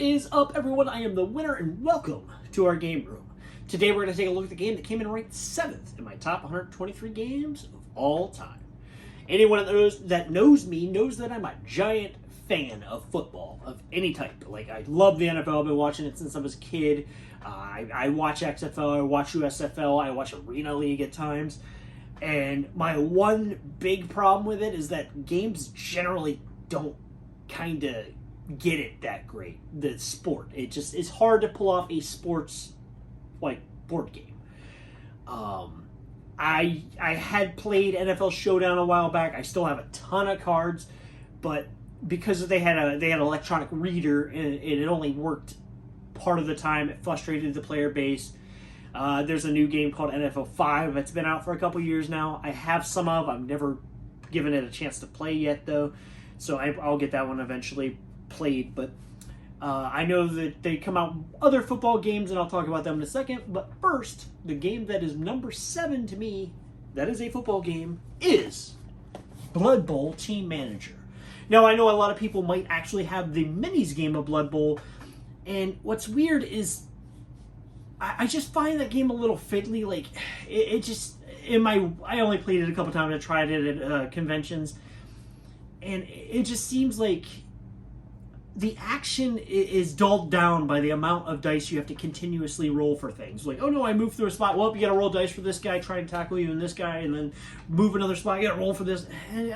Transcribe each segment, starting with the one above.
is up, everyone? I am the Winner, and welcome to our game room. Today we're going to take a look at the game that came in ranked 7th in my top 123 games of all time. Anyone that knows me knows that I'm a giant fan of football of any type. Like, I love the NFL. I've been watching it since I was a kid. I watch XFL, I watch USFL, I watch Arena League at times. And my one big problem with it is that games generally don't kind of get it that great. The sport, it's hard to pull off a sports like board game. I had played NFL Showdown a while back. I still have a ton of cards, but because they had an electronic reader and it only worked part of the time, it frustrated the player base. There's a new game called NFL 5 that's been out for a couple years now. I have some of. I've never given it a chance to play yet, though, so I'll get that one eventually played. But I know that they come out other football games, and I'll talk about them in a second. But first, the game that is number 7 to me, that is a football game, is Blood Bowl Team Manager. Now, I know a lot of people might actually have the minis game of Blood Bowl, and what's weird is I just find that game a little fiddly. Like, it just, I only played it a couple times. I tried it at conventions, and it just seems like the action is dulled down by the amount of dice you have to continuously roll for things. Like, oh no, I moved through a spot. Well, you got to roll dice for this guy, try and tackle you, and this guy, and then move another spot. You got to roll for this. And,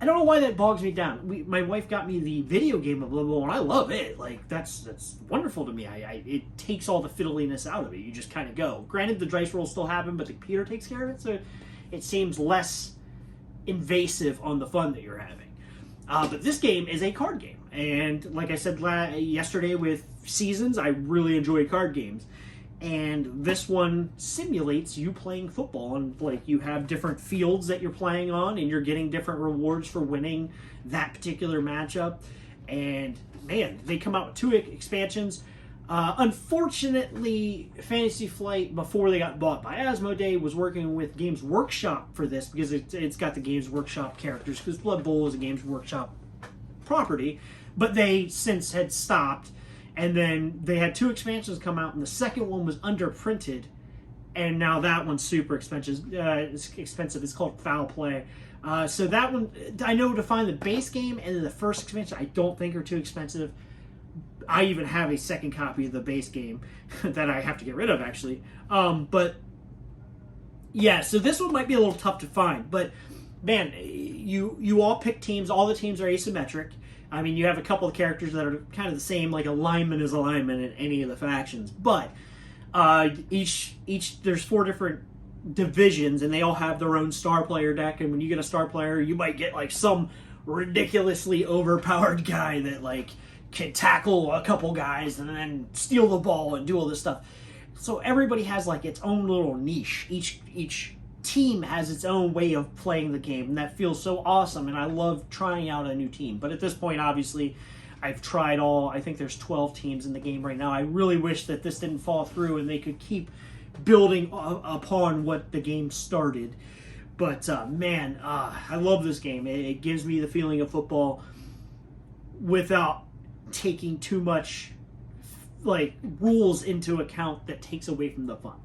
I don't know why that bogs me down. My wife got me the video game of Blood Bowl, and I love it. Like, that's wonderful to me. It takes all the fiddliness out of it. You just kind of go. Granted, the dice rolls still happen, but the computer takes care of it, so it seems less invasive on the fun that you're having. But this game is a card game, and like I said yesterday with Seasons, I really enjoy card games. And this one simulates you playing football, and like you have different fields that you're playing on, and you're getting different rewards for winning that particular matchup. And man, they come out with 2 expansions. Unfortunately, Fantasy Flight, before they got bought by Asmodee, was working with Games Workshop for this because it's got the Games Workshop characters, because Blood Bowl is a Games Workshop property, but they since had stopped. And then they had 2 expansions come out, and the second one was underprinted, and now that one's super expensive. It's called Foul Play. So that one, I know to find the base game and then the first expansion, I don't think are too expensive. I even have a second copy of the base game that I have to get rid of, actually. But yeah, so this one might be a little tough to find. But man, you all pick teams. All the teams are asymmetric. I mean, you have a couple of characters that are kind of the same, like a lineman is a lineman in any of the factions. But each there's 4 different divisions, and they all have their own star player deck. And when you get a star player, you might get like some ridiculously overpowered guy that like can tackle a couple guys and then steal the ball and do all this stuff. So everybody has like its own little niche. Each team has its own way of playing the game, and that feels so awesome, and I love trying out a new team. But at this point, obviously, I've tried I think there's 12 teams in the game right now. I really wish that this didn't fall through and they could keep building upon what the game started. But man, I love this game. It gives me the feeling of football without taking too much like rules into account that takes away from the fun.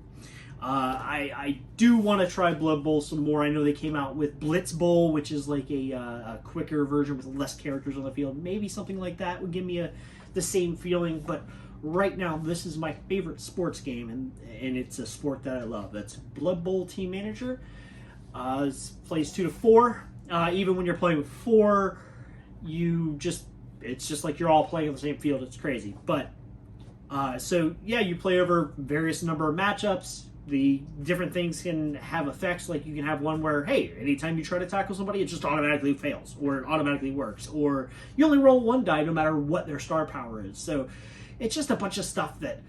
I do want to try Blood Bowl some more. I know they came out with Blitz Bowl, which is like a quicker version with less characters on the field. Maybe something like that would give me the same feeling. But right now, this is my favorite sports game, and it's a sport that I love. That's Blood Bowl Team Manager. It plays 2 to 4. Even when you're playing with 4, it's just like you're all playing on the same field. It's crazy. But so yeah, you play over various number of matchups. The different things can have effects, like you can have one where, hey, anytime you try to tackle somebody, it just automatically fails, or it automatically works, or you only roll 1 die no matter what their star power is. So it's just a bunch of stuff that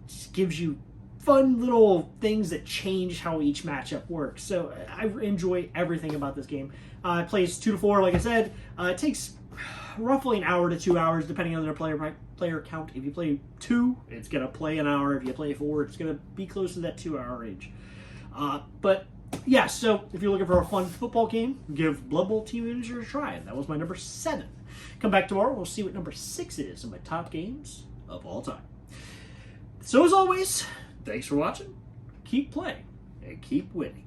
just gives you fun little things that change how each matchup works. So I enjoy everything about this game. It plays 2 to 4, like I said. It takes roughly an hour to 2 hours, depending on their player count. If you play 2, it's going to play an hour. If you play 4, it's going to be close to that 2-hour range. But yeah, so if you're looking for a fun football game, give Blood Bowl Team Manager a try. That was my number 7. Come back tomorrow. We'll see what number 6 is in my top games of all time. So as always, thanks for watching. Keep playing and keep winning.